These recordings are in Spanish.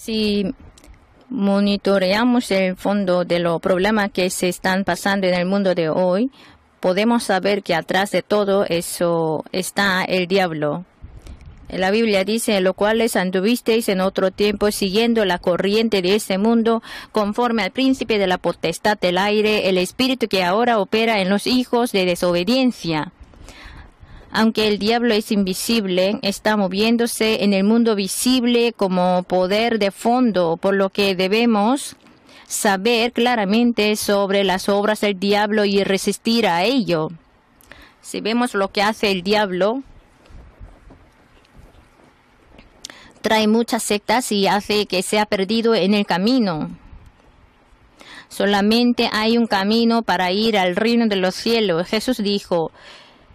Si monitoreamos el fondo de los problemas que se están pasando en el mundo de hoy, podemos saber que atrás de todo eso está el diablo. La Biblia dice, lo cuales anduvisteis en otro tiempo siguiendo la corriente de este mundo, conforme al príncipe de la potestad del aire, el espíritu que ahora opera en los hijos de desobediencia. Aunque el diablo es invisible, está moviéndose en el mundo visible como poder de fondo, por lo que debemos saber claramente sobre las obras del diablo y resistir a ello. Si vemos lo que hace el diablo, trae muchas sectas y hace que sea perdido en el camino. Solamente hay un camino para ir al reino de los cielos. Jesús dijo,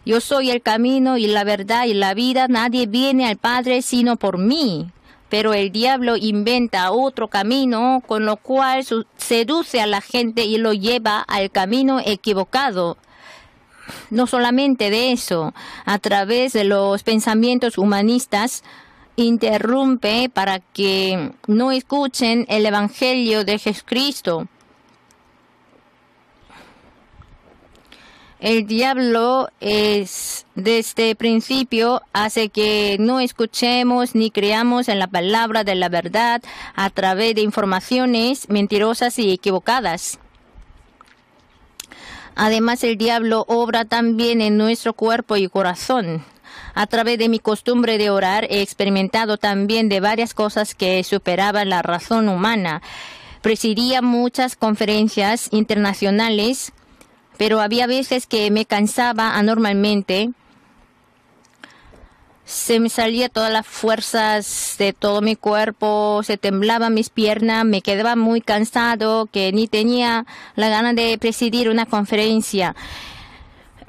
yo soy el camino y la verdad y la vida. Nadie viene al Padre sino por mí. Pero el diablo inventa otro camino, con lo cual seduce a la gente y lo lleva al camino equivocado. No solamente de eso, a través de los pensamientos humanistas, interrumpe para que no escuchen el Evangelio de Jesucristo. El diablo desde el principio hace que no escuchemos ni creamos en la palabra de la verdad a través de informaciones mentirosas y equivocadas. Además, el diablo obra también en nuestro cuerpo y corazón. A través de mi costumbre de orar, he experimentado también de varias cosas que superaban la razón humana. Presidía muchas conferencias internacionales, pero había veces que me cansaba anormalmente. Se me salía todas las fuerzas de todo mi cuerpo, se temblaban mis piernas, me quedaba muy cansado, que ni tenía la gana de presidir una conferencia.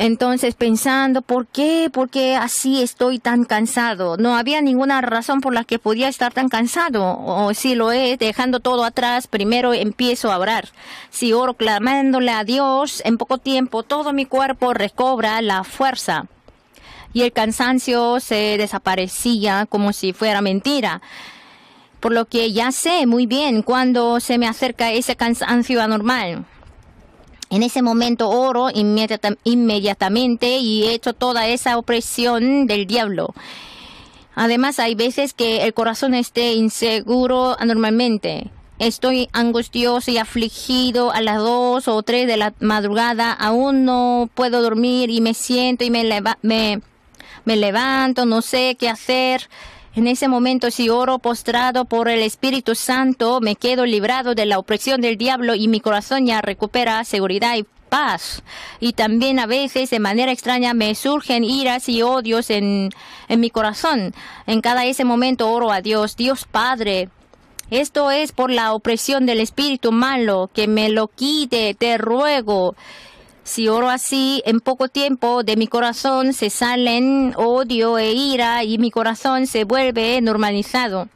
Entonces pensando, ¿por qué? ¿Por qué así estoy tan cansado? No había ninguna razón por la que podía estar tan cansado. O si lo es, dejando todo atrás, primero empiezo a orar. Si oro clamándole a Dios, en poco tiempo todo mi cuerpo recobra la fuerza. Y el cansancio se desaparecía como si fuera mentira. Por lo que ya sé muy bien cuando se me acerca ese cansancio anormal. En ese momento oro inmediatamente y echo toda esa opresión del diablo. Además, hay veces que el corazón esté inseguro anormalmente. Estoy angustioso y afligido a las 2 o 3 de la madrugada. Aún no puedo dormir y me siento y me levanto, no sé qué hacer. En ese momento, si oro postrado por el Espíritu Santo, me quedo librado de la opresión del diablo y mi corazón ya recupera seguridad y paz. Y también a veces, de manera extraña, me surgen iras y odios en mi corazón. En cada ese momento oro a Dios, Dios Padre. Esto es por la opresión del espíritu malo, que me lo quite, te ruego. Si oro así, en poco tiempo de mi corazón se salen odio e ira y mi corazón se vuelve normalizado.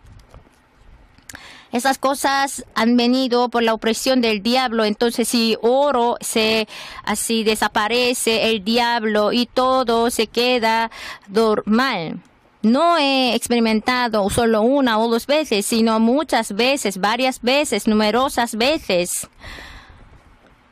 Esas cosas han venido por la opresión del diablo. Entonces, si oro, así desaparece el diablo y todo se queda normal. No he experimentado solo 1 o 2 veces, sino muchas veces, varias veces, numerosas veces.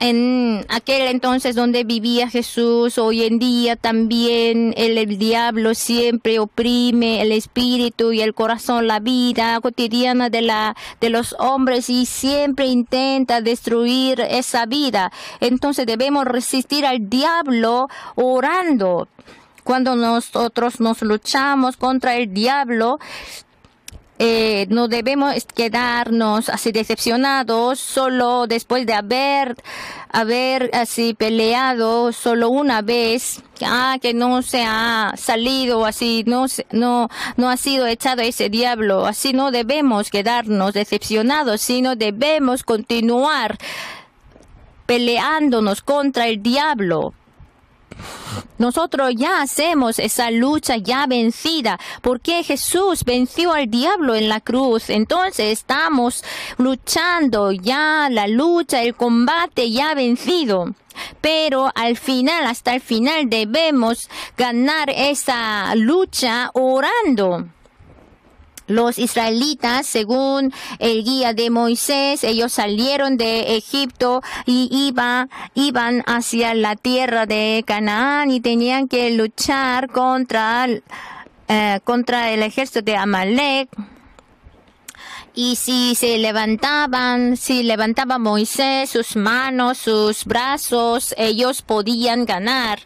En aquel entonces donde vivía Jesús, hoy en día también el diablo siempre oprime el espíritu y el corazón, la vida cotidiana de los hombres y siempre intenta destruir esa vida. Entonces debemos resistir al diablo orando. Cuando nosotros nos luchamos contra el diablo, no debemos quedarnos así decepcionados solo después de haber así peleado solo una vez, que no se ha salido así, no ha sido echado ese diablo. Así no debemos quedarnos decepcionados, sino debemos continuar peleándonos contra el diablo. Nosotros ya hacemos esa lucha ya vencida, porque Jesús venció al diablo en la cruz. Entonces estamos luchando ya la lucha, el combate ya vencido. Pero al final, hasta el final, debemos ganar esa lucha orando. Los israelitas, según el guía de Moisés, ellos salieron de Egipto y iban hacia la tierra de Canaán y tenían que luchar contra el ejército de Amalek. Y si levantaba Moisés sus manos, sus brazos, ellos podían ganar.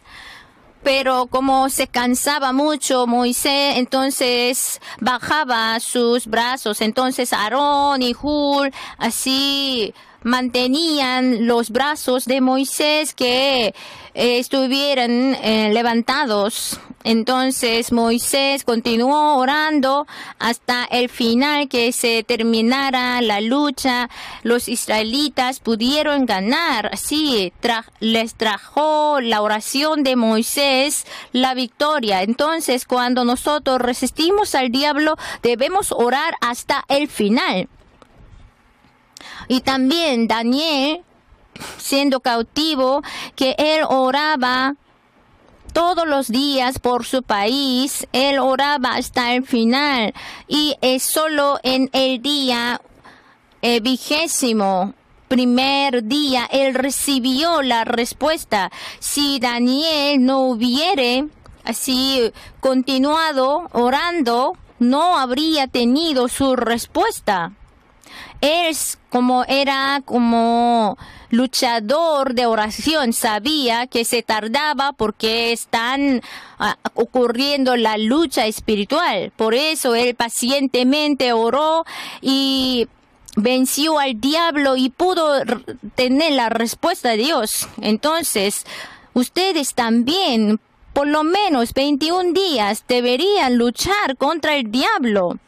Pero como se cansaba mucho Moisés, entonces bajaba sus brazos. Entonces Aarón y Hur así mantenían los brazos de Moisés que estuvieran levantados. Entonces Moisés continuó orando hasta el final, que se terminara la lucha. Los israelitas pudieron ganar. Así les trajo la oración de Moisés la victoria. Entonces, cuando nosotros resistimos al diablo, debemos orar hasta el final. Y también Daniel, siendo cautivo, que él oraba todos los días por su país, él oraba hasta el final. Y es solo en el día 21º día, él recibió la respuesta. Si Daniel no hubiere así continuado orando, no habría tenido su respuesta. Era como luchador de oración, sabía que se tardaba porque están ocurriendo la lucha espiritual. Por eso él pacientemente oró y venció al diablo y pudo tener la respuesta de Dios. Entonces, ustedes también, por lo menos 21 días, deberían luchar contra el diablo.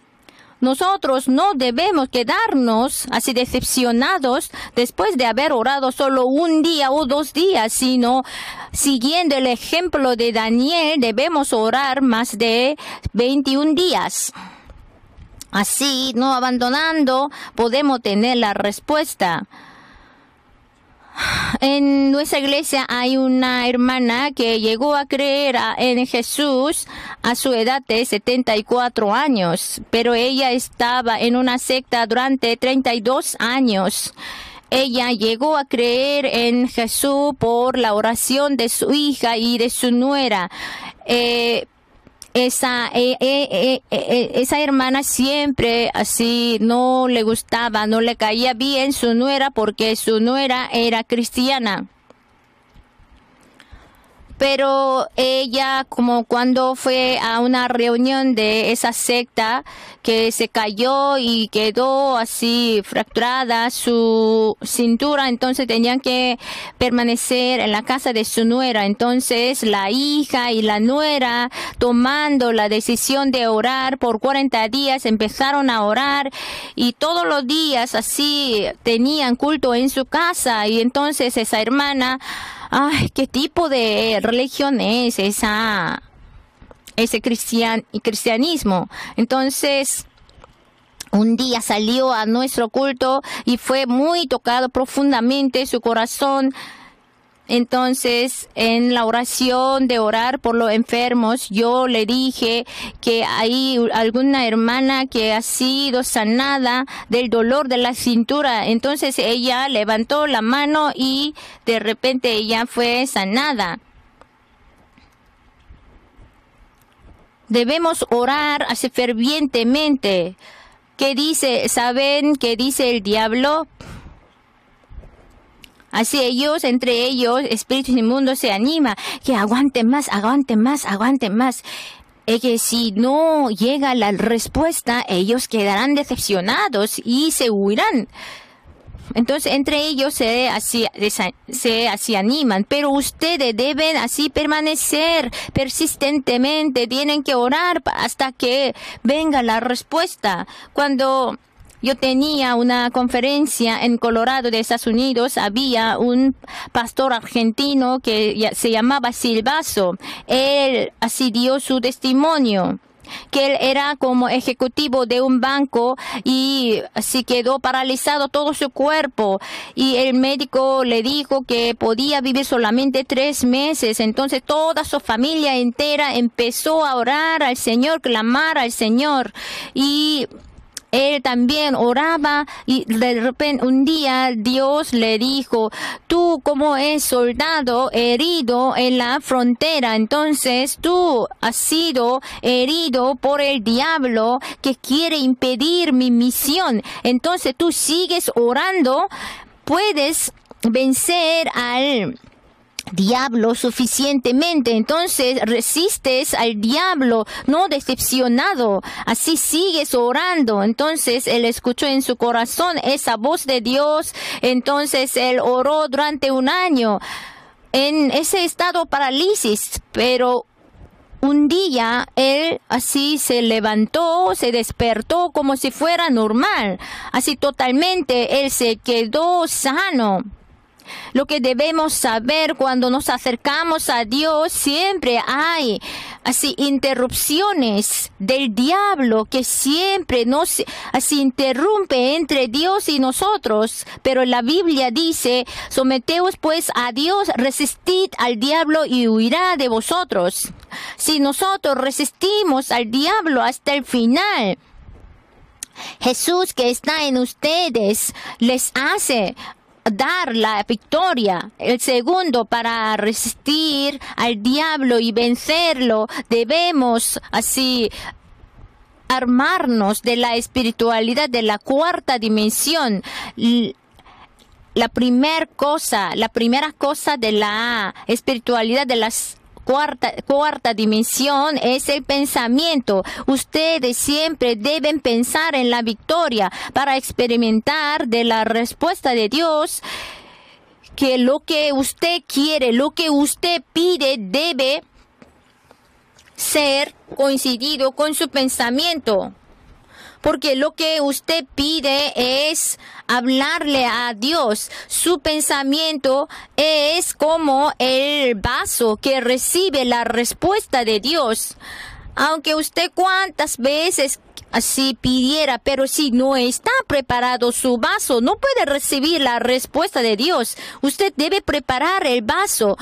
Nosotros no debemos quedarnos así decepcionados después de haber orado solo un día o 2 días, sino siguiendo el ejemplo de Daniel, debemos orar más de 21 días. Así, no abandonando, podemos tener la respuesta. En nuestra iglesia hay una hermana que llegó a creer en Jesús a su edad de 74 años, pero ella estaba en una secta durante 32 años. Ella llegó a creer en Jesús por la oración de su hija y de su nuera. Esa hermana siempre así no le gustaba, no le caía bien su nuera porque su nuera era cristiana. Pero ella, como cuando fue a una reunión de esa secta, que se cayó y quedó así fracturada su cintura, entonces tenían que permanecer en la casa de su nuera. Entonces la hija y la nuera, tomando la decisión de orar por 40 días, empezaron a orar y todos los días así tenían culto en su casa. Y entonces esa hermana, ay, ¿qué tipo de religión es ese cristianismo? Entonces, un día salió a nuestro culto y fue muy tocado profundamente su corazón. Entonces, en la oración de orar por los enfermos, yo le dije que hay alguna hermana que ha sido sanada del dolor de la cintura. Entonces, ella levantó la mano y de repente ella fue sanada. Debemos orar así fervientemente. ¿Qué dice? ¿Saben qué dice el diablo? Así entre ellos, espíritus inmundos se anima, que aguanten más, aguanten más, aguanten más. Es que si no llega la respuesta, ellos quedarán decepcionados y se huirán. Entonces, entre ellos se así animan, pero ustedes deben así permanecer persistentemente, tienen que orar hasta que venga la respuesta. Cuando yo tenía una conferencia en Colorado de Estados Unidos, había un pastor argentino que se llamaba Silvaso. Él así dio su testimonio. que él era como ejecutivo de un banco y así quedó paralizado todo su cuerpo. Y el médico le dijo que podía vivir solamente 3 meses. Entonces toda su familia entera empezó a orar al Señor, clamar al Señor. Y él también oraba y de repente un día Dios le dijo: tú como es soldado herido en la frontera, entonces tú has sido herido por el diablo que quiere impedir mi misión. Entonces tú sigues orando, puedes vencer al diablo suficientemente. Entonces resistes al diablo, no decepcionado. Así sigues orando. Entonces él escuchó en su corazón esa voz de Dios. Entonces él oró durante 1 año en ese estado de parálisis, pero un día él así se levantó, se despertó como si fuera normal. Así totalmente él se quedó sano. Lo que debemos saber cuando nos acercamos a Dios, siempre hay así interrupciones del diablo que siempre nos así interrumpe entre Dios y nosotros. Pero la Biblia dice: someteos pues a Dios, resistid al diablo y huirá de vosotros. Si nosotros resistimos al diablo hasta el final, Jesús que está en ustedes les hace dar la victoria. El segundo, para resistir al diablo y vencerlo, debemos así armarnos de la espiritualidad de la 4ª dimensión. La primera cosa de la espiritualidad de las cuarta dimensión es el pensamiento. Ustedes siempre deben pensar en la victoria para experimentar de la respuesta de Dios, que lo que usted quiere, lo que usted pide debe ser coincidido con su pensamiento. Porque lo que usted pide es hablarle a Dios. Su pensamiento es como el vaso que recibe la respuesta de Dios. Aunque usted cuantas veces así pidiera, pero si no está preparado su vaso, no puede recibir la respuesta de Dios. Usted debe preparar el vaso,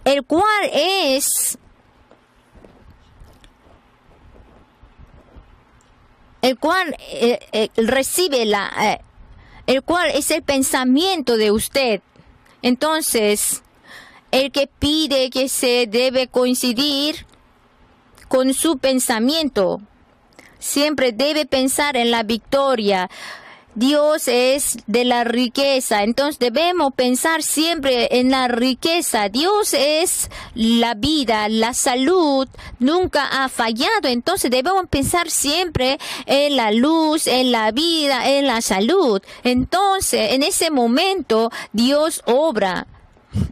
el cual es recibe el cual es el pensamiento de usted. Entonces, el que pide que se debe coincidir con su pensamiento. Siempre debe pensar en la victoria. Dios es de la riqueza, entonces debemos pensar siempre en la riqueza. Dios es la vida, la salud, nunca ha fallado, entonces debemos pensar siempre en la luz, en la vida, en la salud. Entonces, en ese momento, Dios obra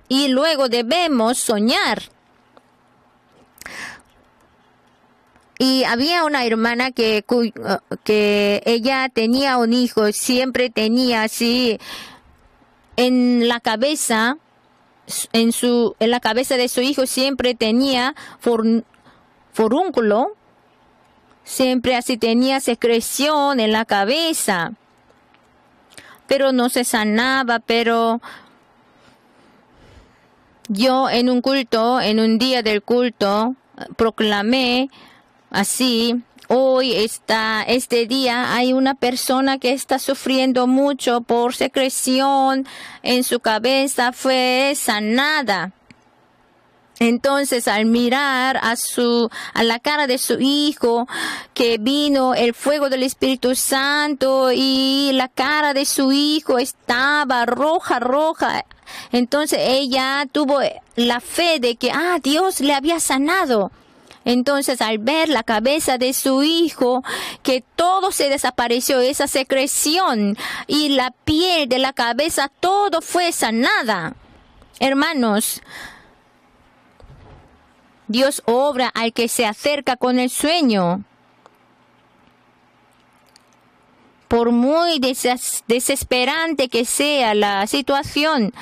y luego debemos soñar. Y había una hermana que ella tenía un hijo, siempre tenía así en la cabeza, en la cabeza de su hijo siempre tenía forúnculo, siempre así tenía secreción en la cabeza, pero no se sanaba. Pero yo en un día del culto, proclamé así: hoy este día hay una persona que está sufriendo mucho por secreción en su cabeza, fue sanada. Entonces, al mirar a la cara de su hijo, que vino el fuego del Espíritu Santo y la cara de su hijo estaba roja. Entonces ella tuvo la fe de que Dios le había sanado. Entonces, al ver la cabeza de su hijo, que todo se desapareció, esa secreción, y la piel de la cabeza, todo fue sanada. Hermanos, Dios obra al que se acerca con el sueño. Por muy desesperante que sea la situación,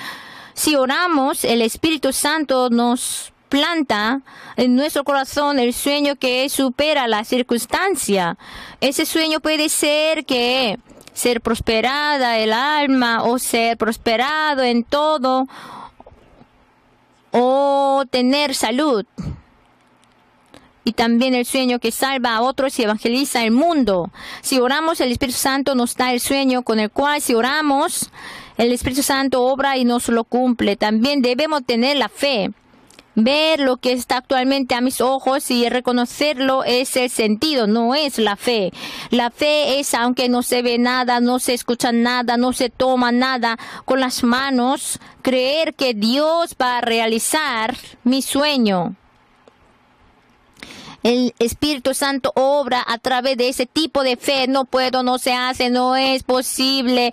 si oramos, el Espíritu Santo nos planta en nuestro corazón el sueño que supera la circunstancia. Ese sueño puede ser que ser prosperada el alma o ser prosperado en todo o tener salud. Y también el sueño que salva a otros y evangeliza el mundo. Si oramos, el Espíritu Santo nos da el sueño con el cual si oramos, el Espíritu Santo obra y nos lo cumple. También debemos tener la fe. Ver lo que está actualmente a mis ojos y reconocerlo es el sentido, no es la fe. La fe es, aunque no se ve nada, no se escucha nada, no se toma nada con las manos, creer que Dios va a realizar mi sueño. El Espíritu Santo obra a través de ese tipo de fe. No puedo, no se hace, no es posible.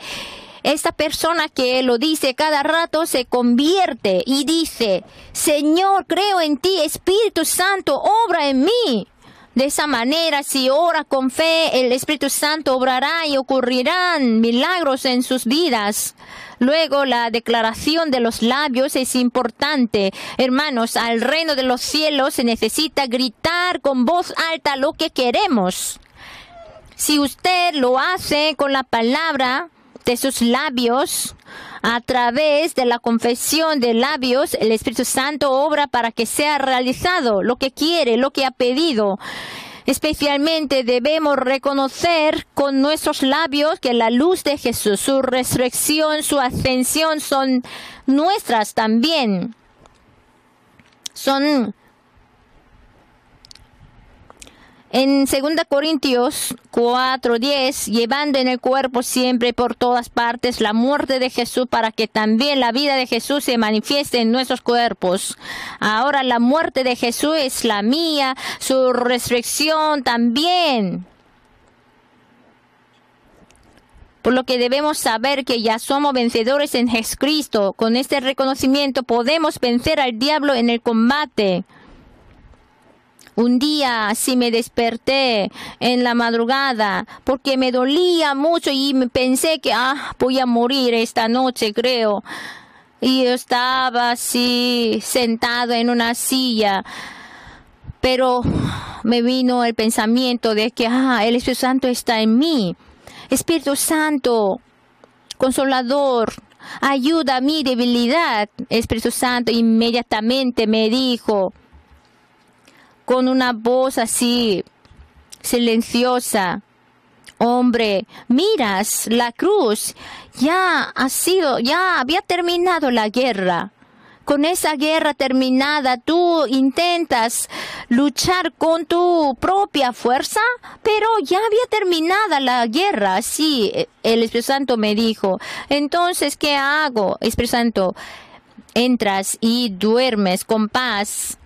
Esta persona que lo dice cada rato se convierte y dice, Señor, creo en ti, Espíritu Santo, obra en mí. De esa manera, si ora con fe, el Espíritu Santo obrará y ocurrirán milagros en sus vidas. Luego, la declaración de los labios es importante. Hermanos, al reino de los cielos se necesita gritar con voz alta lo que queremos. Si usted lo hace con la palabra de sus labios, a través de la confesión de labios, el Espíritu Santo obra para que sea realizado lo que quiere, lo que ha pedido. Especialmente debemos reconocer con nuestros labios que la luz de Jesús, su resurrección, su ascensión son nuestras también. Son en 2 Corintios 4:10, llevando en el cuerpo siempre por todas partes la muerte de Jesús para que también la vida de Jesús se manifieste en nuestros cuerpos. Ahora la muerte de Jesús es la mía, su resurrección también. Por lo que debemos saber que ya somos vencedores en Jesucristo. Con este reconocimiento podemos vencer al diablo en el combate. Un día así me desperté en la madrugada porque me dolía mucho y me pensé que voy a morir esta noche, creo. Y yo estaba así sentado en una silla. Pero me vino el pensamiento de que el Espíritu Santo está en mí. Espíritu Santo, Consolador, ayuda a mi debilidad. Espíritu Santo inmediatamente me dijo, con una voz así silenciosa, hombre, miras la cruz, ya había terminado la guerra. Con esa guerra terminada, tú intentas luchar con tu propia fuerza, pero ya había terminada la guerra. Sí, el Espíritu Santo me dijo. Entonces, ¿qué hago? Espíritu Santo, entras y duermes con paz.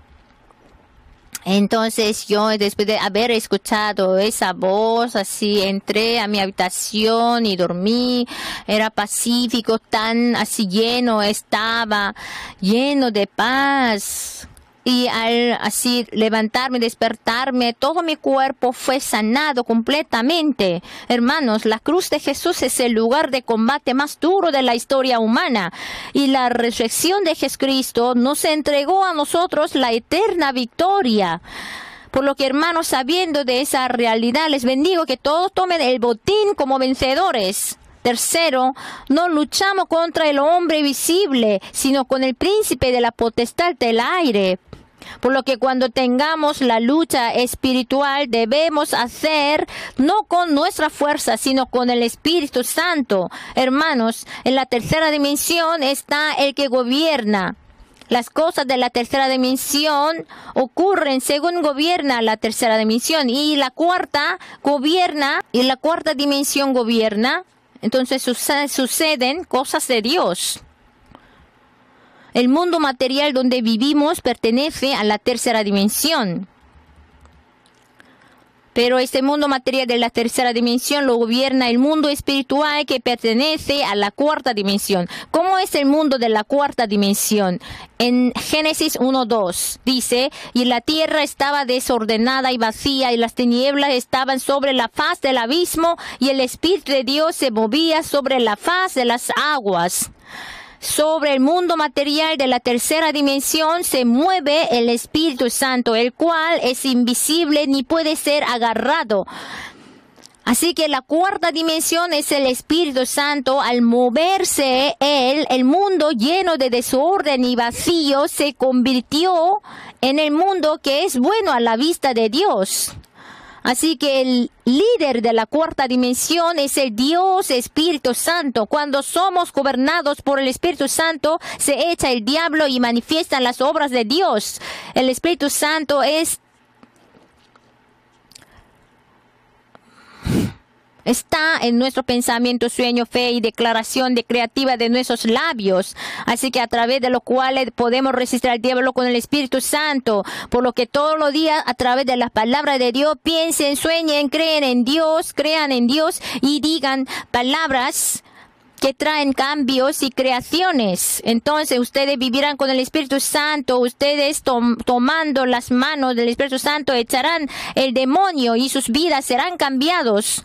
Entonces yo, después de haber escuchado esa voz, así entré a mi habitación y dormí. Era pacífico, tan así estaba lleno de paz. Y al así levantarme, despertarme, todo mi cuerpo fue sanado completamente. Hermanos, la cruz de Jesús es el lugar de combate más duro de la historia humana. Y la resurrección de Jesucristo nos entregó a nosotros la eterna victoria. Por lo que, hermanos, sabiendo de esa realidad, les bendigo que todos tomen el botín como vencedores. Tercero, no luchamos contra el hombre visible, sino con el príncipe de la potestad del aire. Por lo que cuando tengamos la lucha espiritual debemos hacer no con nuestra fuerza, sino con el Espíritu Santo. Hermanos, en la tercera dimensión está el que gobierna. Las cosas de la tercera dimensión ocurren según gobierna la tercera dimensión. Y la cuarta gobierna, y la cuarta dimensión gobierna. Entonces suceden cosas de Dios. El mundo material donde vivimos pertenece a la tercera dimensión. Pero este mundo material de la tercera dimensión lo gobierna el mundo espiritual que pertenece a la cuarta dimensión. ¿Cómo es el mundo de la cuarta dimensión? En Génesis 1:2 dice, y la tierra estaba desordenada y vacía, y las tinieblas estaban sobre la faz del abismo, y el Espíritu de Dios se movía sobre la faz de las aguas. sobre el mundo material de la tercera dimensión se mueve el Espíritu Santo, el cual es invisible ni puede ser agarrado. Así que la cuarta dimensión es el Espíritu Santo. Al moverse él, el mundo lleno de desorden y vacío se convirtió en el mundo que es bueno a la vista de Dios. Así que el líder de la cuarta dimensión es el Dios Espíritu Santo. Cuando somos gobernados por el Espíritu Santo, se echa el diablo y manifiestan las obras de Dios. El Espíritu Santo está en nuestro pensamiento, sueño, fe y declaración de creativa de nuestros labios. Así que a través de lo cual podemos resistir al diablo con el Espíritu Santo. Por lo que todos los días a través de las palabras de Dios piensen, sueñen, crean en Dios y digan palabras que traen cambios y creaciones. Entonces ustedes vivirán con el Espíritu Santo. Ustedes tomando las manos del Espíritu Santo echarán el demonio y sus vidas serán cambiados.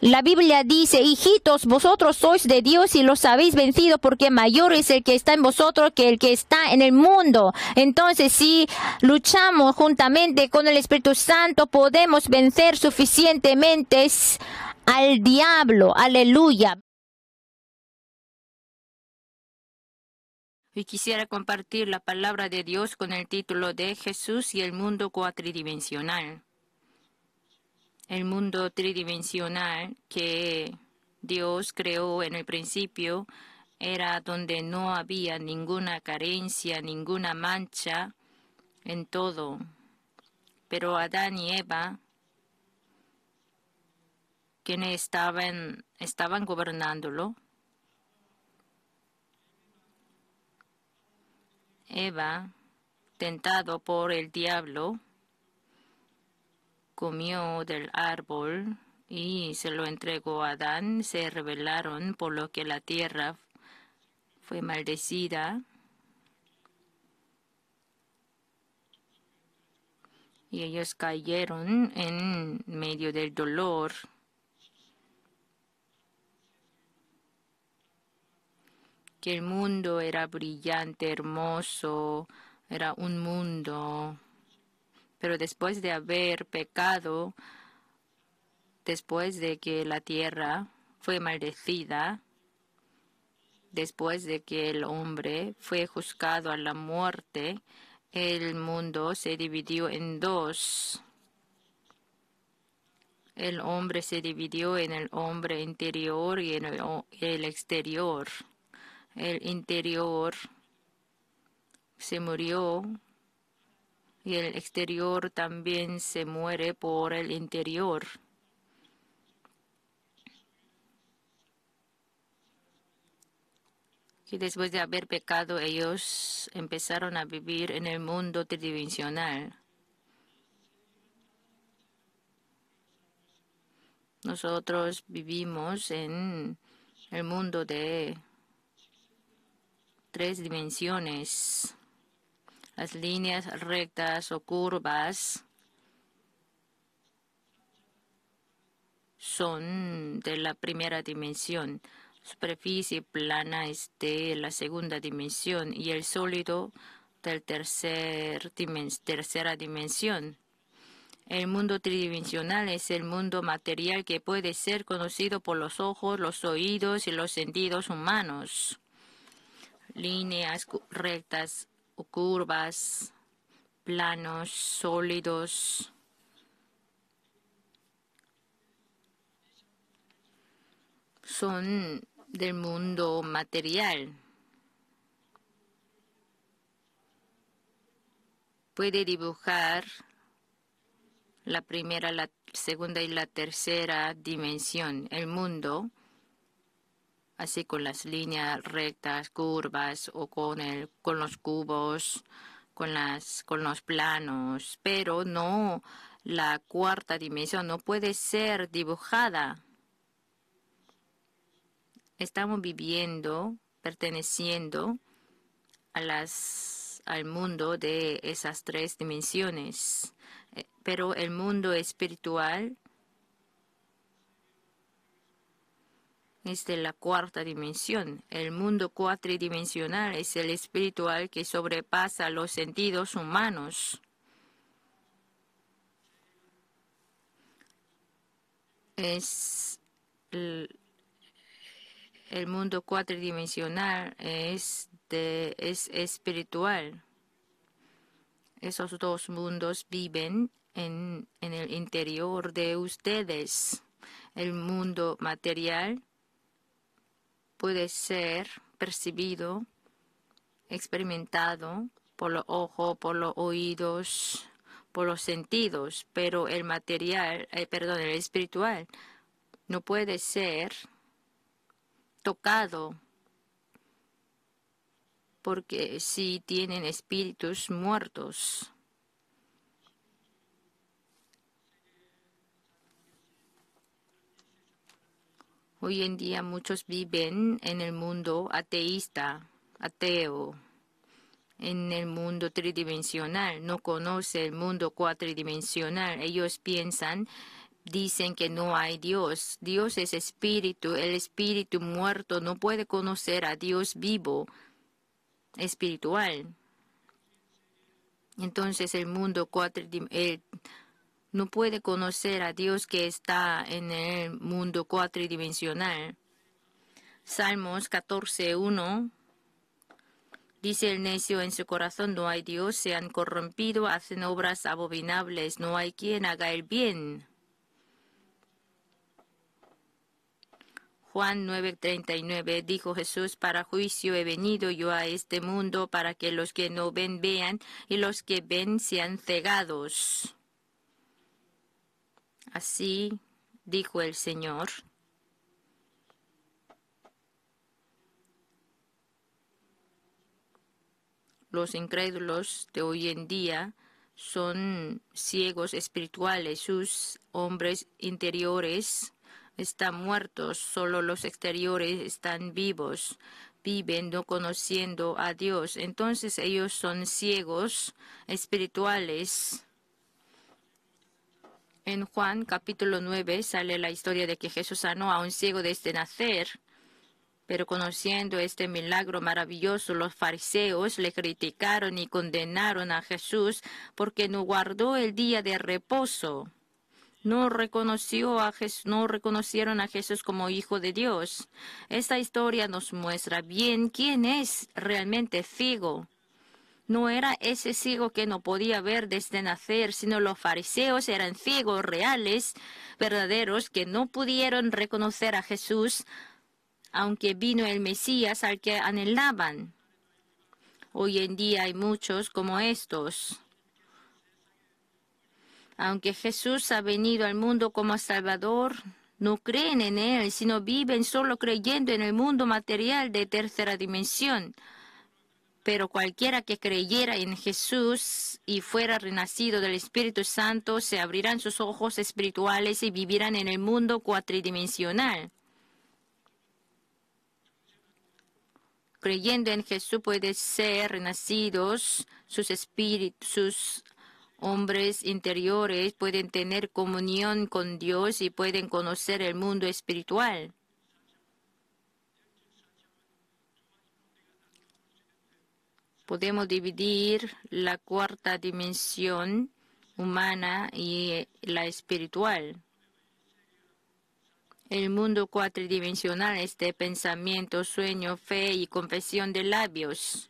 La Biblia dice, hijitos, vosotros sois de Dios y los habéis vencido porque mayor es el que está en vosotros que el que está en el mundo. Entonces, si luchamos juntamente con el Espíritu Santo, podemos vencer suficientemente al diablo. Aleluya. Hoy quisiera compartir la palabra de Dios con el título de Jesús y el mundo cuatridimensional. El mundo tridimensional que Dios creó en el principio era donde no había ninguna carencia, ninguna mancha en todo. Pero Adán y Eva, quienes estaban gobernándolo, Eva, tentado por el diablo, comió del árbol y se lo entregó a Adán. Se rebelaron, por lo que la tierra fue maldecida. Y ellos cayeron en medio del dolor. Que el mundo era brillante, hermoso, era un mundo. Pero después de haber pecado, después de que la tierra fue maldecida, después de que el hombre fue juzgado a la muerte, el mundo se dividió en dos. El hombre se dividió en el hombre interior y en el exterior. El interior se murió y el exterior también se muere por el interior. Y después de haber pecado, ellos empezaron a vivir en el mundo tridimensional. Nosotros vivimos en el mundo de 3 dimensiones. Las líneas rectas o curvas son de la primera dimensión. Superficie plana es de la segunda dimensión y el sólido del tercera dimensión. El mundo tridimensional es el mundo material que puede ser conocido por los ojos, los oídos y los sentidos humanos. Líneas rectas o curvas, planos, sólidos. Son del mundo material. Puede dibujar la primera, la segunda y la tercera dimensión. El mundo, así con las líneas rectas, curvas o con los cubos, con los planos, pero no la cuarta dimensión, no puede ser dibujada. Estamos viviendo, perteneciendo al mundo de esas 3 dimensiones. Pero el mundo espiritual es de la cuarta dimensión. El mundo cuatridimensional es el espiritual que sobrepasa los sentidos humanos. Es el mundo cuatridimensional es espiritual. Esos dos mundos viven en el interior de ustedes. El mundo material puede ser percibido, experimentado por los ojos, por los oídos, por los sentidos, pero el el espiritual no puede ser tocado, porque si tienen espíritus muertos. Hoy en día muchos viven en el mundo ateísta, ateo, en el mundo tridimensional, no conoce el mundo cuatridimensional. Ellos dicen que no hay Dios. Dios es espíritu, el espíritu muerto no puede conocer a Dios vivo, espiritual. Entonces el mundo cuatridimensional no puede conocer a Dios que está en el mundo cuatridimensional. Salmos 14:1 dice: el necio en su corazón no hay Dios, se han corrompido, hacen obras abominables, no hay quien haga el bien. Juan 9:39 dijo Jesús: para juicio he venido yo a este mundo, para que los que no ven vean y los que ven sean cegados. Así dijo el Señor. Los incrédulos de hoy en día son ciegos espirituales. Sus hombres interiores están muertos, solo los exteriores están vivos. Viven no conociendo a Dios. Entonces ellos son ciegos espirituales. En Juan capítulo 9 sale la historia de que Jesús sanó a un ciego desde nacer. Pero conociendo este milagro maravilloso, los fariseos le criticaron y condenaron a Jesús porque no guardó el día de reposo. No reconocieron a Jesús como Hijo de Dios. Esta historia nos muestra bien quién es realmente ciego. No era ese ciego que no podía ver desde nacer, sino los fariseos eran ciegos reales, verdaderos, que no pudieron reconocer a Jesús, aunque vino el Mesías al que anhelaban. Hoy en día hay muchos como estos. Aunque Jesús ha venido al mundo como Salvador, no creen en Él, sino viven solo creyendo en el mundo material de tercera dimensión. Pero cualquiera que creyera en Jesús y fuera renacido del Espíritu Santo, se abrirán sus ojos espirituales y vivirán en el mundo cuatridimensional. Creyendo en Jesús pueden ser renacidos, sus hombres interiores pueden tener comunión con Dios y pueden conocer el mundo espiritual. Podemos dividir la cuarta dimensión humana y la espiritual. El mundo cuatridimensional es de pensamiento, sueño, fe y confesión de labios.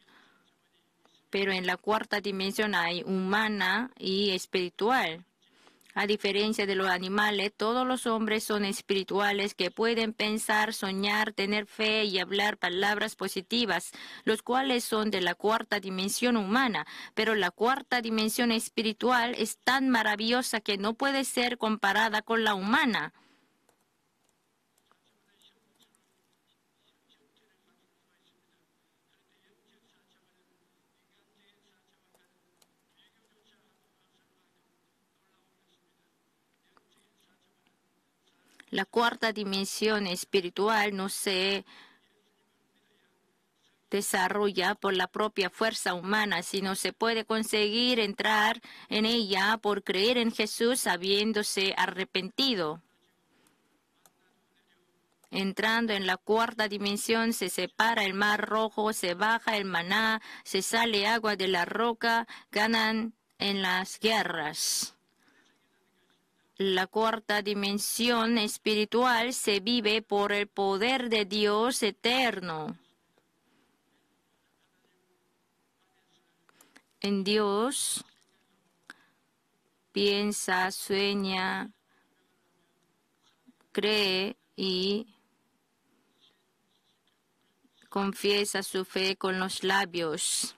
Pero en la cuarta dimensión hay humana y espiritual. A diferencia de los animales, todos los hombres son espirituales que pueden pensar, soñar, tener fe y hablar palabras positivas, los cuales son de la cuarta dimensión humana. Pero la cuarta dimensión espiritual es tan maravillosa que no puede ser comparada con la humana. La cuarta dimensión espiritual no se desarrolla por la propia fuerza humana, sino se puede conseguir entrar en ella por creer en Jesús habiéndose arrepentido. Entrando en la cuarta dimensión, se separa el mar rojo, se baja el maná, se sale agua de la roca, ganan en las guerras. La cuarta dimensión espiritual se vive por el poder de Dios eterno. En Dios piensa, sueña, cree y confiesa su fe con los labios.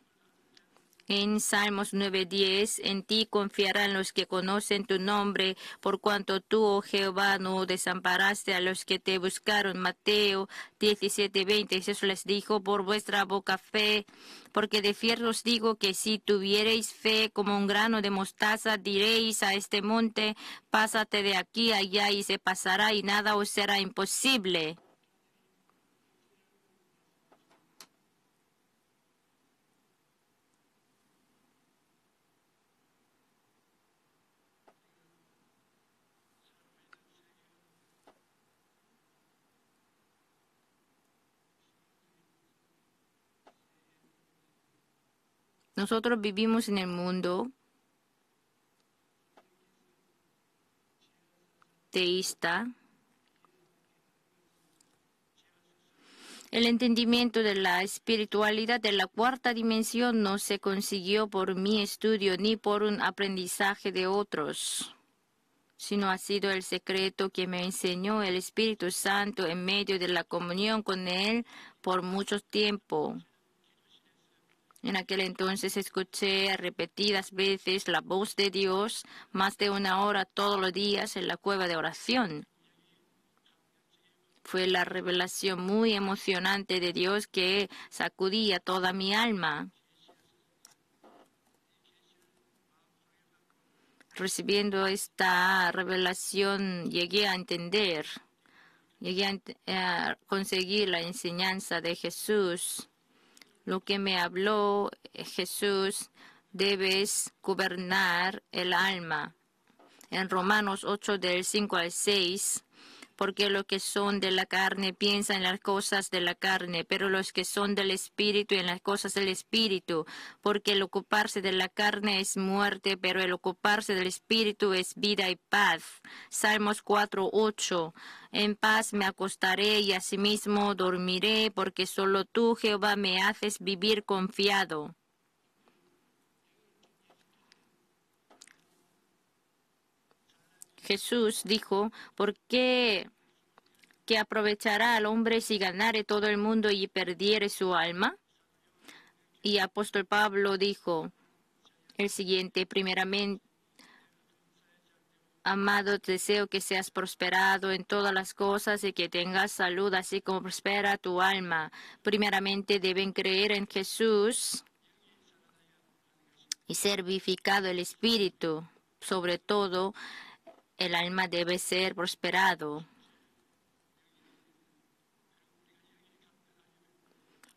En Salmos 9:10, en ti confiarán los que conocen tu nombre, por cuanto tú, oh Jehová, no desamparaste a los que te buscaron. Mateo 17:20, Jesús les dijo, por vuestra boca fe, porque de cierto os digo que si tuviereis fe como un grano de mostaza, diréis a este monte, pásate de aquí a allá y se pasará y nada os será imposible. Nosotros vivimos en el mundo teísta. El entendimiento de la espiritualidad de la cuarta dimensión no se consiguió por mi estudio ni por un aprendizaje de otros, sino ha sido el secreto que me enseñó el Espíritu Santo en medio de la comunión con Él por mucho tiempo. En aquel entonces escuché repetidas veces la voz de Dios, más de 1 hora todos los días en la cueva de oración. Fue la revelación muy emocionante de Dios que sacudía toda mi alma. Recibiendo esta revelación llegué a entender, a conseguir la enseñanza de Jesús. Lo que me habló Jesús, debes gobernar el alma. En Romanos 8 del 5 al 6, porque los que son de la carne piensan en las cosas de la carne, pero los que son del Espíritu en las cosas del Espíritu, porque el ocuparse de la carne es muerte, pero el ocuparse del Espíritu es vida y paz. Salmos 4:8. En paz me acostaré y asimismo dormiré, porque solo tú, Jehová, me haces vivir confiado. Jesús dijo, ¿por qué aprovechará al hombre si ganare todo el mundo y perdiere su alma? Y apóstol Pablo dijo el siguiente, primeramente, amado, deseo que seas prosperado en todas las cosas y que tengas salud, así como prospera tu alma. Primeramente deben creer en Jesús y ser vivificado el espíritu. Sobre todo, el alma debe ser prosperado.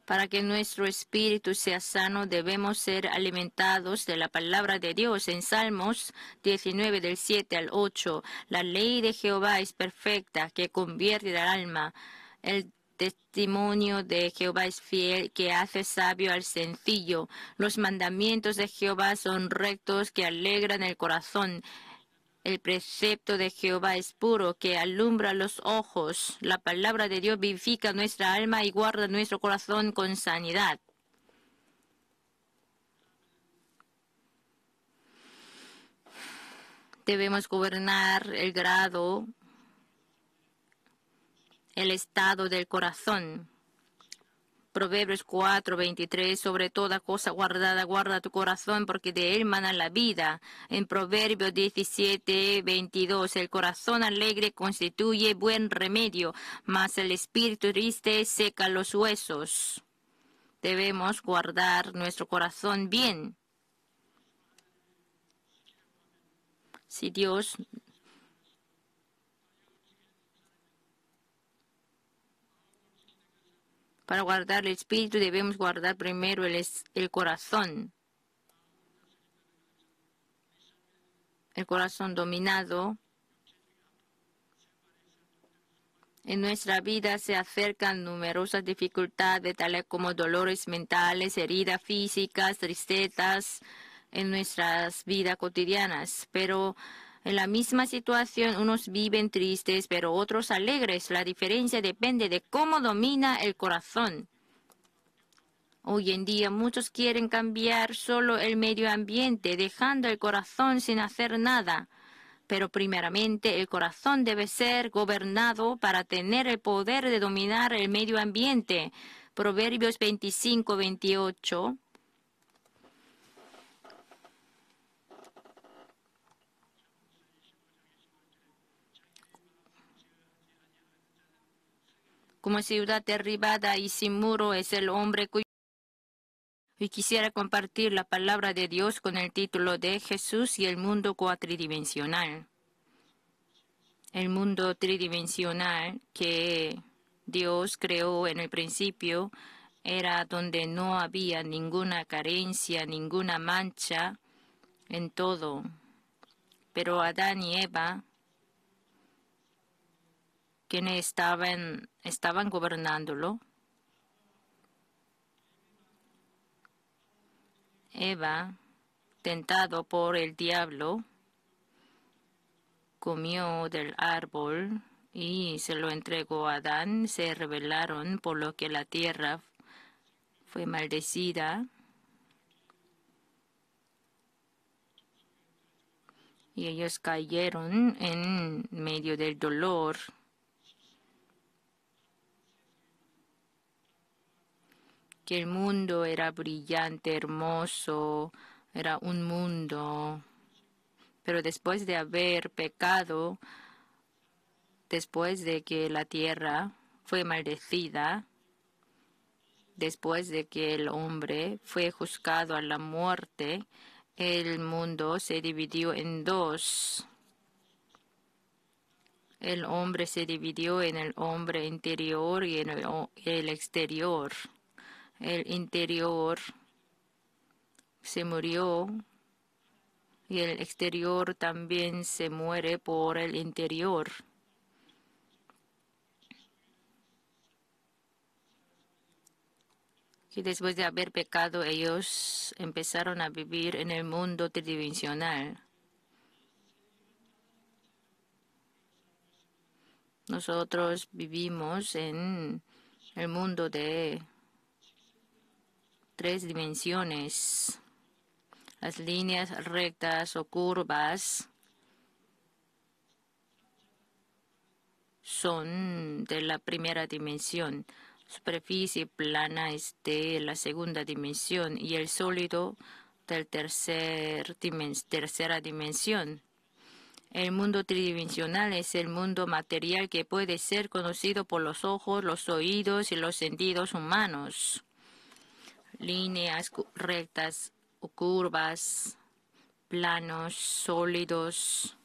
Para que nuestro espíritu sea sano, debemos ser alimentados de la palabra de Dios. En Salmos 19, del 7 al 8, la ley de Jehová es perfecta, que convierte el alma. El testimonio de Jehová es fiel, que hace sabio al sencillo. Los mandamientos de Jehová son rectos, que alegran el corazón. El precepto de Jehová es puro, que alumbra los ojos. La palabra de Dios vivifica nuestra alma y guarda nuestro corazón con sanidad. Debemos gobernar el grado, el estado del corazón. Proverbios 4:23, sobre toda cosa guardada, guarda tu corazón, porque de él mana la vida. En Proverbios 17:22, el corazón alegre constituye buen remedio, mas el espíritu triste seca los huesos. Debemos guardar nuestro corazón bien. Si Dios Para guardar el espíritu debemos guardar primero el corazón. El corazón dominado En nuestra vida se acercan numerosas dificultades, tales como dolores mentales, heridas físicas, tristezas en nuestras vidas cotidianas. Pero en la misma situación, unos viven tristes, pero otros alegres. La diferencia depende de cómo domina el corazón. Hoy en día muchos quieren cambiar solo el medio ambiente, dejando el corazón sin hacer nada. Pero primeramente el corazón debe ser gobernado para tener el poder de dominar el medio ambiente. Proverbios 25-28. Como ciudad derribada y sin muro es el hombre cuyo... Y quisiera compartir la palabra de Dios con el título de Jesús y el mundo cuatridimensional. El mundo tridimensional que Dios creó en el principio era donde no había ninguna carencia, ninguna mancha en todo. Pero Adán y Eva, quienes estaban gobernándolo, Eva, tentado por el diablo, comió del árbol y se lo entregó a Adán. Se rebelaron, por lo que la tierra fue maldecida. Y ellos cayeron en medio del dolor. Que el mundo era brillante, hermoso, era un mundo. Pero después de haber pecado, después de que la tierra fue maldecida, después de que el hombre fue juzgado a la muerte, el mundo se dividió en dos. El hombre se dividió en el hombre interior y en el exterior. El interior se murió y el exterior también se muere por el interior. Y después de haber pecado, ellos empezaron a vivir en el mundo tridimensional. Nosotros vivimos en el mundo de 3 dimensiones. Las líneas rectas o curvas son de la primera dimensión. Superficie plana es de la segunda dimensión y el sólido del tercera dimensión. El mundo tridimensional es el mundo material que puede ser conocido por los ojos, los oídos y los sentidos humanos. Líneas rectas o curvas, planos, sólidos.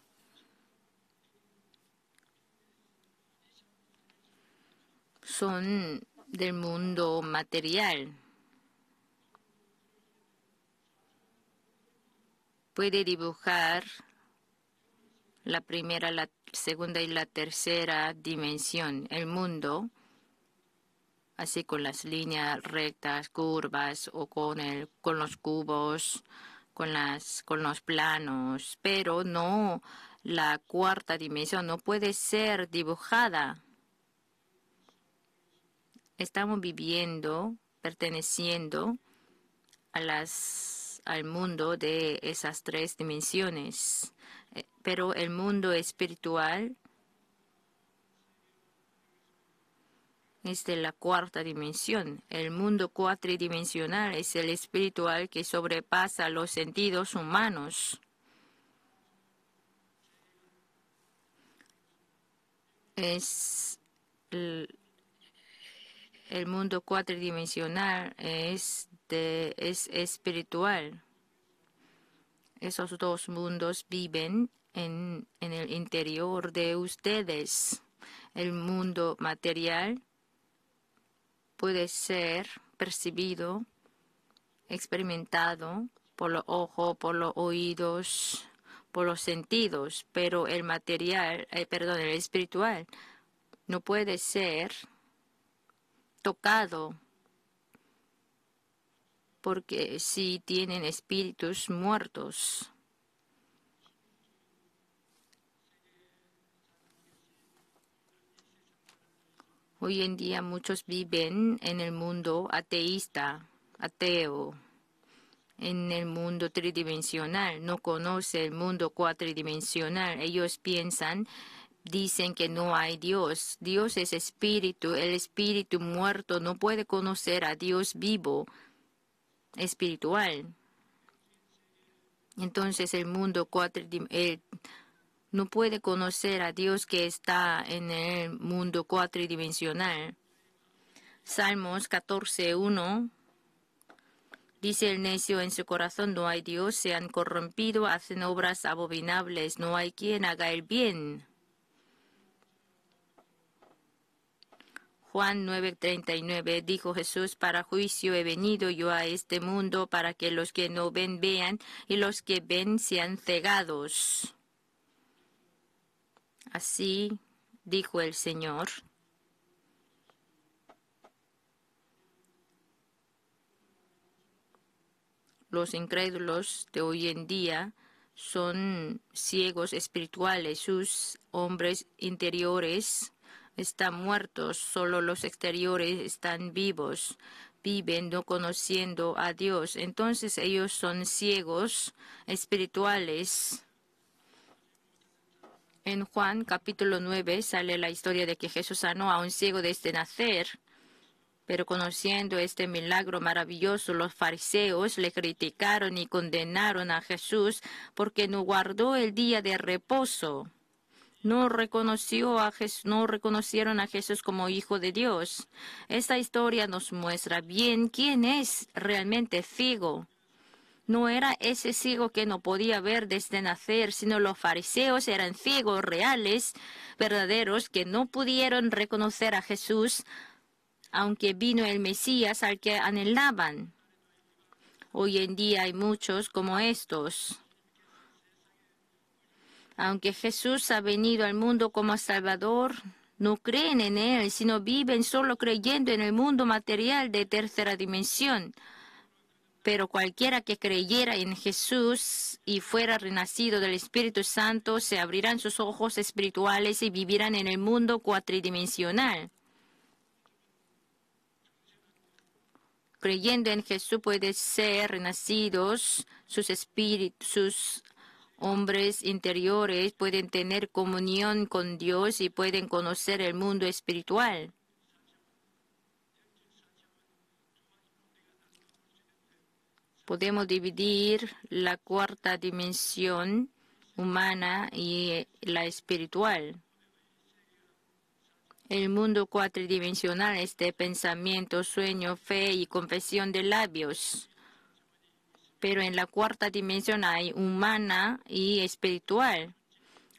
Son del mundo material. Puede dibujar la primera, la segunda y la tercera dimensión, el mundo, así con las líneas rectas, curvas o con los cubos, con los planos, pero no la cuarta dimensión, no puede ser dibujada. Estamos viviendo, perteneciendo al mundo de esas 3 dimensiones. Pero el mundo espiritual es de la cuarta dimensión. El mundo cuatridimensional es el espiritual que sobrepasa los sentidos humanos. Es el mundo cuatridimensional es espiritual. Esos 2 mundos viven en el interior de ustedes. El mundo material puede ser percibido, experimentado por los ojos, por los oídos, por los sentidos, pero el espiritual no puede ser tocado, porque si tienen espíritus muertos. Hoy en día muchos viven en el mundo ateísta, ateo, en el mundo tridimensional, no conoce el mundo cuatridimensional. Ellos dicen que no hay Dios. Dios es espíritu, el espíritu muerto no puede conocer a Dios vivo, espiritual. Entonces el mundo cuatridimensional no puede conocer a Dios que está en el mundo cuatridimensional. Salmos 14:1 dice: el necio en su corazón no hay Dios, se han corrompido, hacen obras abominables, no hay quien haga el bien. Juan 9:39 dijo Jesús: para juicio he venido yo a este mundo, para que los que no ven vean y los que ven sean cegados. Así dijo el Señor. Los incrédulos de hoy en día son ciegos espirituales, sus hombres interiores están muertos, solo los exteriores están vivos, viven no conociendo a Dios. Entonces ellos son ciegos espirituales. En Juan capítulo 9 sale la historia de que Jesús sanó a un ciego desde nacer. Pero conociendo este milagro maravilloso, los fariseos le criticaron y condenaron a Jesús porque no guardó el día de reposo. No reconocieron a Jesús como Hijo de Dios. Esta historia nos muestra bien quién es realmente ciego. No era ese ciego que no podía ver desde nacer, sino los fariseos eran ciegos reales, verdaderos, que no pudieron reconocer a Jesús, aunque vino el Mesías al que anhelaban. Hoy en día hay muchos como estos. Aunque Jesús ha venido al mundo como Salvador, no creen en Él, sino viven solo creyendo en el mundo material de tercera dimensión. Pero cualquiera que creyera en Jesús y fuera renacido del Espíritu Santo, se abrirán sus ojos espirituales y vivirán en el mundo cuatridimensional. Creyendo en Jesús pueden ser renacidos, sus hombres interiores pueden tener comunión con Dios y pueden conocer el mundo espiritual. Podemos dividir la cuarta dimensión humana y la espiritual. El mundo cuatridimensional es de pensamiento, sueño, fe y confesión de labios. Pero en la cuarta dimensión hay humana y espiritual.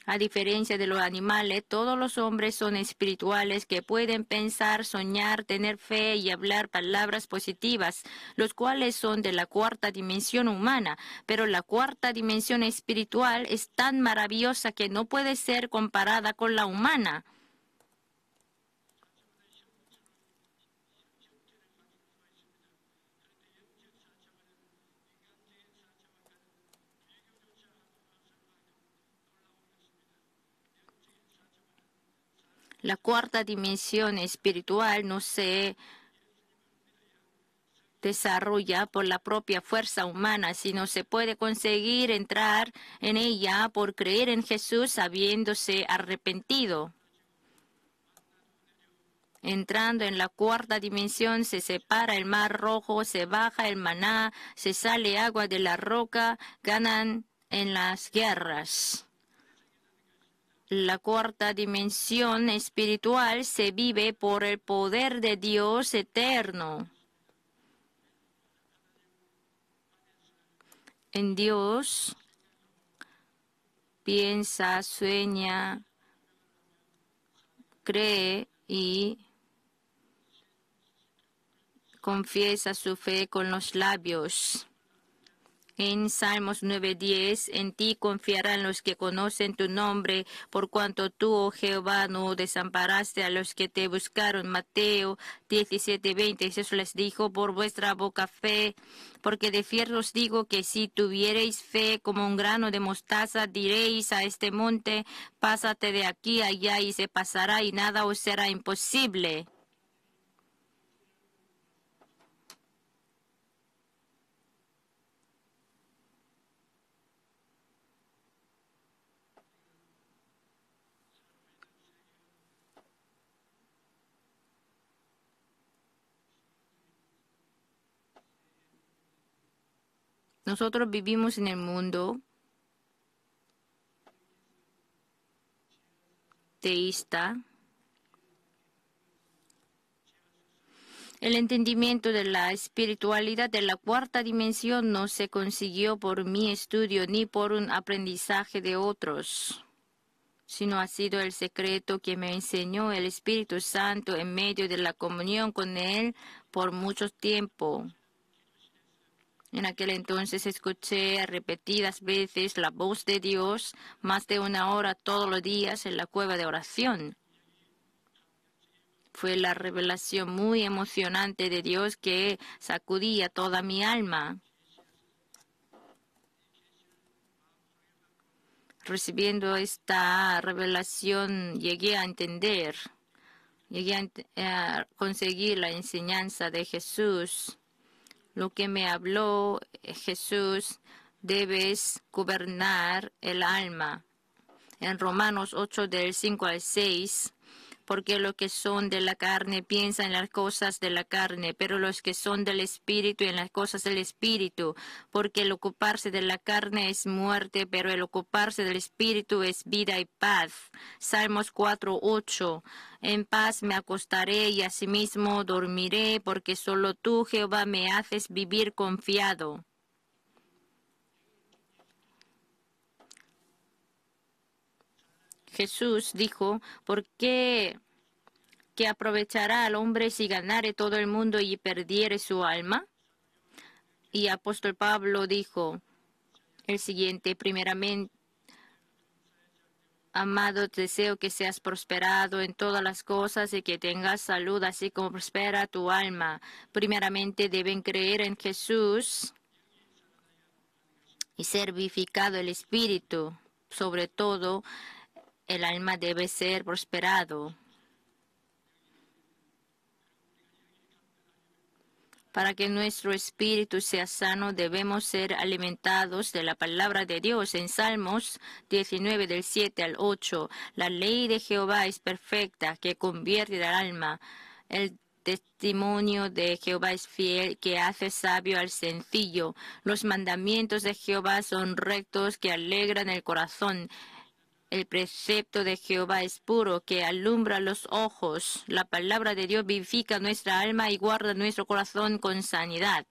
A diferencia de los animales, todos los hombres son espirituales que pueden pensar, soñar, tener fe y hablar palabras positivas, los cuales son de la cuarta dimensión humana. Pero la cuarta dimensión espiritual es tan maravillosa que no puede ser comparada con la humana. La cuarta dimensión espiritual no se desarrolla por la propia fuerza humana, sino se puede conseguir entrar en ella por creer en Jesús habiéndose arrepentido. Entrando en la cuarta dimensión se separa el mar rojo, se baja el maná, se sale agua de la roca, ganan en las guerras. La cuarta dimensión espiritual se vive por el poder de Dios eterno. En Dios piensa, sueña, cree y confiesa su fe con los labios. En Salmos 9:10, en ti confiarán los que conocen tu nombre, por cuanto tú, oh Jehová, no desamparaste a los que te buscaron. Mateo 17:20, Jesús les dijo, por vuestra boca fe, porque de cierto os digo que si tuviereis fe como un grano de mostaza, diréis a este monte, pásate de aquí a allá y se pasará y nada os será imposible. Nosotros vivimos en el mundo teísta. El entendimiento de la espiritualidad de la cuarta dimensión no se consiguió por mi estudio ni por un aprendizaje de otros, sino ha sido el secreto que me enseñó el Espíritu Santo en medio de la comunión con Él por mucho tiempo. En aquel entonces escuché repetidas veces la voz de Dios, más de 1 hora todos los días en la cueva de oración. Fue la revelación muy emocionante de Dios que sacudía toda mi alma. Recibiendo esta revelación llegué a entender, a conseguir la enseñanza de Jesús. Lo que me habló Jesús, debes gobernar el alma. En Romanos 8 del 5 al 6, porque los que son de la carne piensan en las cosas de la carne, pero los que son del Espíritu en las cosas del Espíritu, porque el ocuparse de la carne es muerte, pero el ocuparse del Espíritu es vida y paz. Salmos 4:8. En paz me acostaré y asimismo dormiré, porque solo tú, Jehová, me haces vivir confiado. Jesús dijo, ¿por qué aprovechará al hombre si ganare todo el mundo y perdiere su alma? Y apóstol Pablo dijo el siguiente, primeramente, amado, deseo que seas prosperado en todas las cosas y que tengas salud, así como prospera tu alma. Primeramente deben creer en Jesús y ser vivificado el espíritu. Sobre todo, el alma debe ser prosperado. Para que nuestro espíritu sea sano, debemos ser alimentados de la palabra de Dios. En Salmos 19, del 7 al 8, la ley de Jehová es perfecta, que convierte el alma. El testimonio de Jehová es fiel, que hace sabio al sencillo. Los mandamientos de Jehová son rectos, que alegran el corazón. El precepto de Jehová es puro, que alumbra los ojos. La palabra de Dios vivifica nuestra alma y guarda nuestro corazón con sanidad.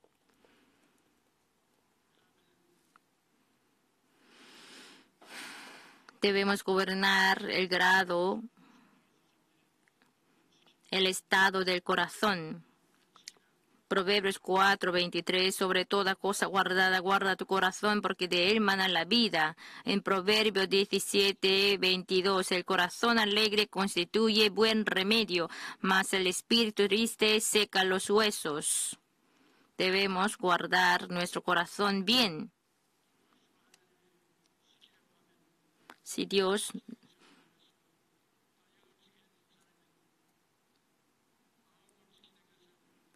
Debemos gobernar el grado, el estado del corazón. Proverbios 4:23, sobre toda cosa guardada, guarda tu corazón, porque de él mana la vida. En Proverbios 17:22, el corazón alegre constituye buen remedio, mas el espíritu triste seca los huesos. Debemos guardar nuestro corazón bien. Si Dios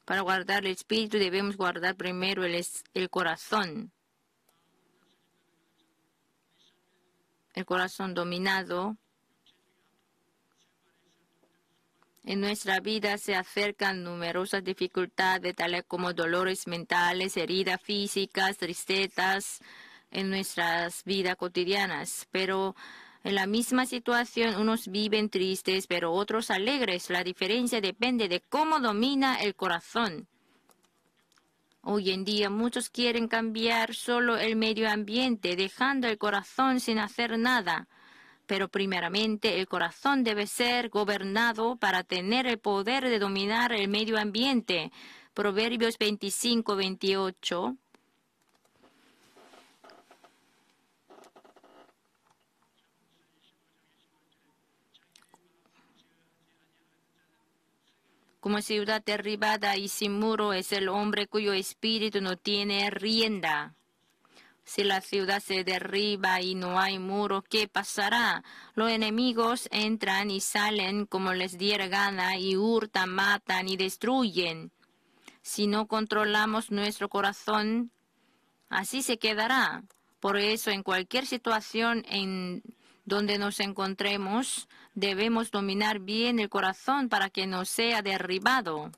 Para guardar el espíritu debemos guardar primero el corazón. El corazón dominado. En nuestra vida se acercan numerosas dificultades, tales como dolores mentales, heridas físicas, tristezas en nuestras vidas cotidianas. Pero en la misma situación, unos viven tristes, pero otros alegres. La diferencia depende de cómo domina el corazón. Hoy en día muchos quieren cambiar solo el medio ambiente, dejando el corazón sin hacer nada. Pero primeramente el corazón debe ser gobernado para tener el poder de dominar el medio ambiente. Proverbios 25:28. Como ciudad derribada y sin muro es el hombre cuyo espíritu no tiene rienda. Si la ciudad se derriba y no hay muro, ¿qué pasará? Los enemigos entran y salen como les diera gana y hurtan, matan y destruyen. Si no controlamos nuestro corazón, así se quedará. Por eso, en cualquier situación en donde nos encontremos, debemos dominar bien el corazón para que no sea derribado.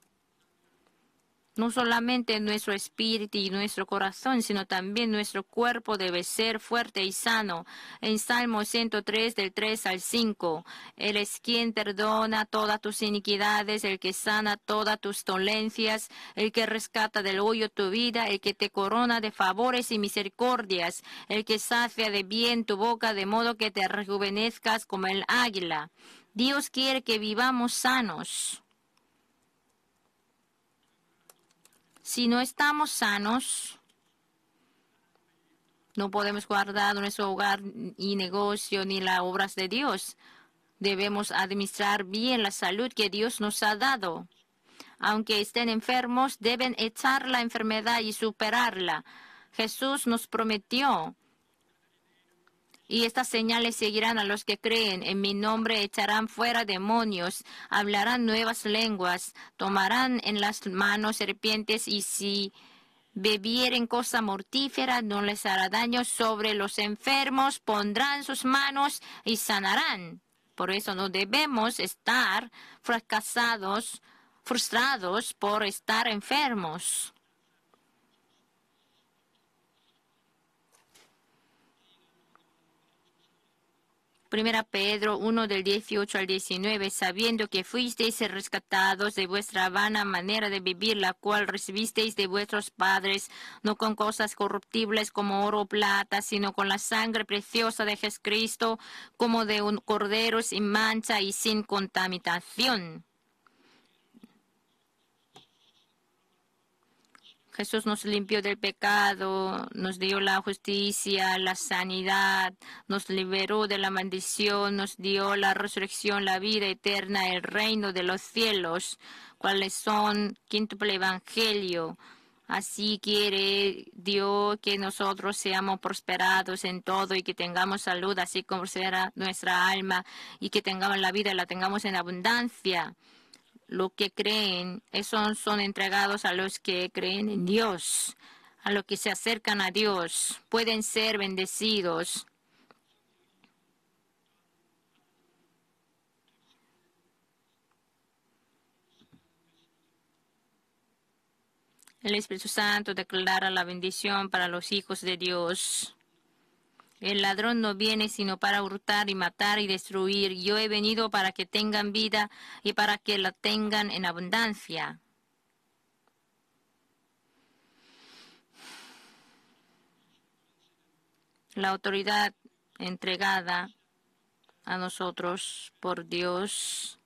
No solamente nuestro espíritu y nuestro corazón, sino también nuestro cuerpo debe ser fuerte y sano. En Salmo 103, del 3 al 5, Él es quien perdona todas tus iniquidades, el que sana todas tus dolencias, el que rescata del hoyo tu vida, el que te corona de favores y misericordias, el que sacia de bien tu boca, de modo que te rejuvenezcas como el águila. Dios quiere que vivamos sanos. Si no estamos sanos, no podemos guardar nuestro hogar y negocio ni las obras de Dios. Debemos administrar bien la salud que Dios nos ha dado. Aunque estén enfermos, deben echar la enfermedad y superarla. Jesús nos prometió. Y estas señales seguirán a los que creen. En mi nombre echarán fuera demonios, hablarán nuevas lenguas, tomarán en las manos serpientes y si bebieren cosa mortífera no les hará daño. Sobre los enfermos pondrán sus manos y sanarán. Por eso no debemos estar frustrados por estar enfermos. Primera Pedro 1 del 18 al 19, sabiendo que fuisteis rescatados de vuestra vana manera de vivir, la cual recibisteis de vuestros padres, no con cosas corruptibles como oro o plata, sino con la sangre preciosa de Jesucristo, como de un cordero sin mancha y sin contaminación. Jesús nos limpió del pecado, nos dio la justicia, la sanidad, nos liberó de la maldición, nos dio la resurrección, la vida eterna, el reino de los cielos, cuáles son quíntuple evangelio. Así quiere Dios que nosotros seamos prosperados en todo y que tengamos salud, así como será nuestra alma, y que tengamos la vida, la tengamos en abundancia. Lo que creen, esos son entregados a los que creen en Dios, a los que se acercan a Dios, pueden ser bendecidos. El Espíritu Santo declara la bendición para los hijos de Dios. El ladrón no viene sino para hurtar y matar y destruir. Yo he venido para que tengan vida y para que la tengan en abundancia. La autoridad entregada a nosotros por Dios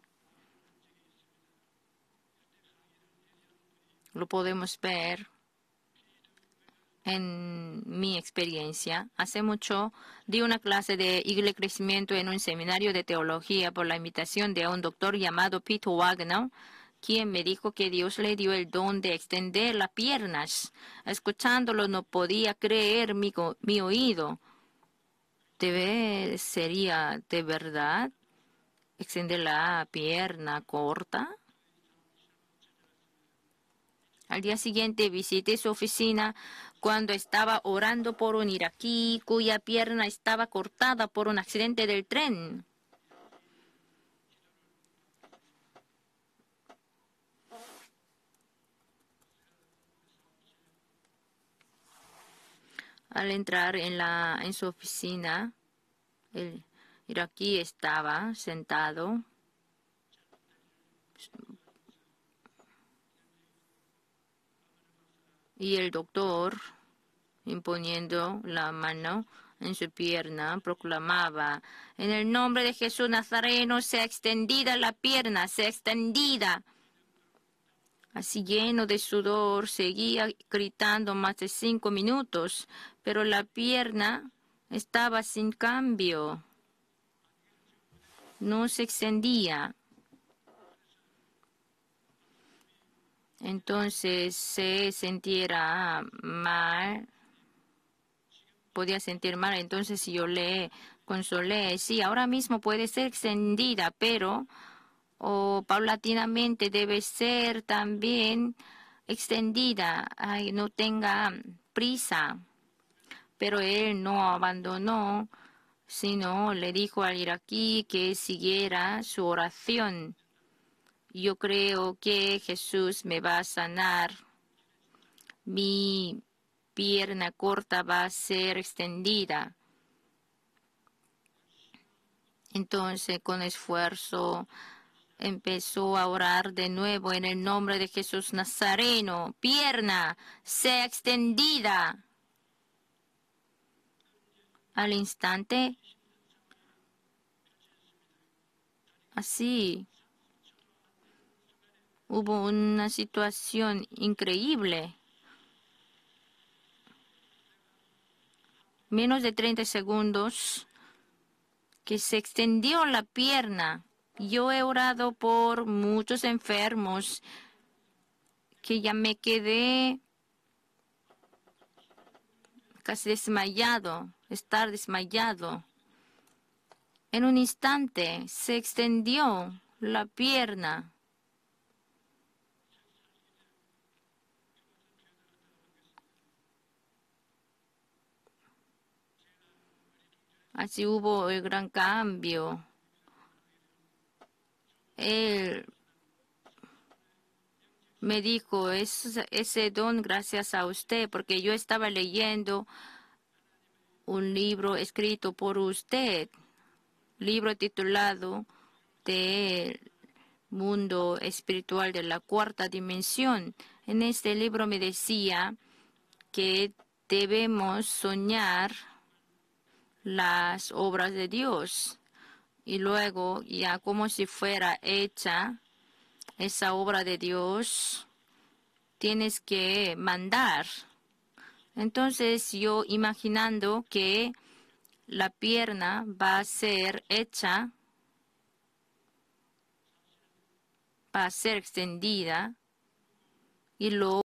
lo podemos ver en mi experiencia. Hace mucho di una clase de crecimiento en un seminario de teología por la invitación de un doctor llamado Peter Wagner, quien me dijo que Dios le dio el don de extender las piernas. Escuchándolo no podía creer mi oído. ¿Sería de verdad extender la pierna corta? Al día siguiente visité su oficina cuando estaba orando por un iraquí cuya pierna estaba cortada por un accidente del tren. Al entrar en su oficina, el iraquí estaba sentado. Y el doctor, imponiendo la mano en su pierna, proclamaba: en el nombre de Jesús Nazareno, sea extendida la pierna, sea extendida. Así lleno de sudor, seguía gritando más de 5 minutos, pero la pierna estaba sin cambio. No se extendía. Entonces se sintiera mal, podía sentir mal. Entonces yo le consolé, sí, ahora mismo puede ser extendida, pero paulatinamente debe ser también extendida. Ay, no tenga prisa. Pero él no abandonó, sino le dijo al iraquí que siguiera su oración. Yo creo que Jesús me va a sanar. Mi pierna corta va a ser extendida. Entonces, con esfuerzo, empezó a orar de nuevo en el nombre de Jesús Nazareno. Pierna, sea extendida. Al instante, así, hubo una situación increíble. Menos de 30 segundos que se extendió la pierna. Yo he orado por muchos enfermos que ya me quedé casi desmayado, estar desmayado. En un instante se extendió la pierna. Así hubo el gran cambio. Él me dijo, ese don gracias a usted, porque yo estaba leyendo un libro escrito por usted, libro titulado del mundo espiritual de la cuarta dimensión. En este libro me decía que debemos soñar las obras de Dios y luego ya como si fuera hecha esa obra de Dios, tienes que mandar. Entonces yo imaginando que la pierna va a ser hecha, va a ser extendida y lo